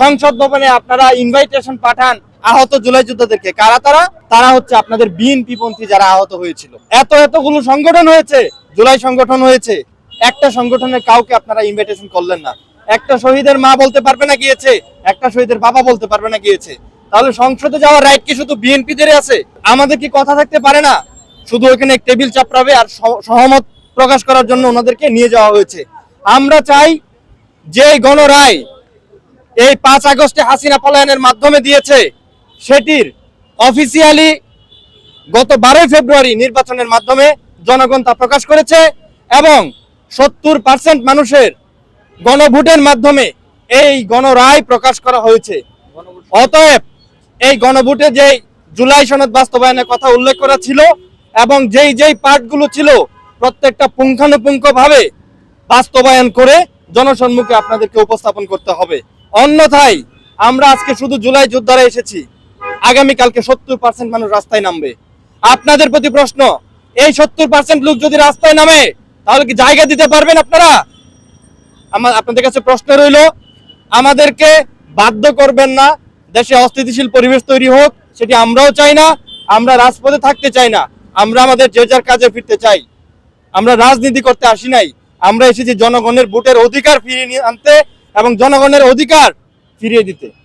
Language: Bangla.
সংসদ ভবনে আপনারা ইনভাইটেশন পাঠান আহত জুলাই যোদ্ধাদেরকে। কারা তারা হচ্ছে আপনাদের বিএনপি পন্থী যারা আহত হয়েছিল। এতগুলো সংগঠন হয়েছে, জুলাই সংগঠন হয়েছে, একটা সংগঠনের কাউকে আপনারা ইনভাইটেশন করলেন না। একটা শহীদের মা বলতে পারবে না গিয়েছে, একটা শহীদের বাবা বলতে পারবে না গিয়েছে। তাহলে সংসদে যাওয়ার রাইট কি শুধু বিএনপিদের আছে? আমাদের কি কথা থাকতে পারে না? শুধু ওখানে টেবিল চাপড়াবে আর সহমত প্রকাশ করার জন্য ওনাদেরকে নিয়ে যাওয়া হয়েছে। আমরা চাই যে গণরায় এই 5 আগস্টে হাসিনা পলায়নের মাধ্যমে দিয়েছে, সেটির অফিসিয়ালি গত 12 ফেব্রুয়ারি নির্বাচনের মাধ্যমে জনগণ তা প্রকাশ করেছে এবং 70% মানুষের গণভোটের মাধ্যমে এই গণরায় প্রকাশ করা হয়েছে। অতএব এই গণভোটে যে জুলাই সনদ বাস্তবায়নের কথা উল্লেখ করা ছিল এবং যেই পার্টগুলো ছিল প্রত্যেকটা পুঙ্খানুপুঙ্খভাবে বাস্তবায়ন করে জনসম্মুখে আপনাদেরকে উপস্থাপন করতে হবে। অন্যথায় আমরা আজকে শুধু জুলাই যোদ্ধারা এসেছি, আগামীকালকে 70% মানুষ রাস্তায় নামবে। আপনাদের প্রতি প্রশ্ন, এই 70% লোক যদি রাস্তায় নামে তাহলে কি জায়গা দিতে পারবেন আপনারা? আপনাদের কাছে প্রশ্ন রইল, আমাদেরকে বাধ্য করবেন না। দেশে অস্থিতিশীল পরিবেশ তৈরি হোক, সেটি আমরাও চাই না। আমরা রাজপথে থাকতে চাই না, আমরা আমাদের যে যার কাজে ফিরতে চাই। আমরা রাজনীতি করতে আসি নাই, আমরা এসেছি জনগণের ভোটের অধিকার ফিরিয়ে আনতে এবং জনগণের অধিকার ফিরিয়ে দিতে।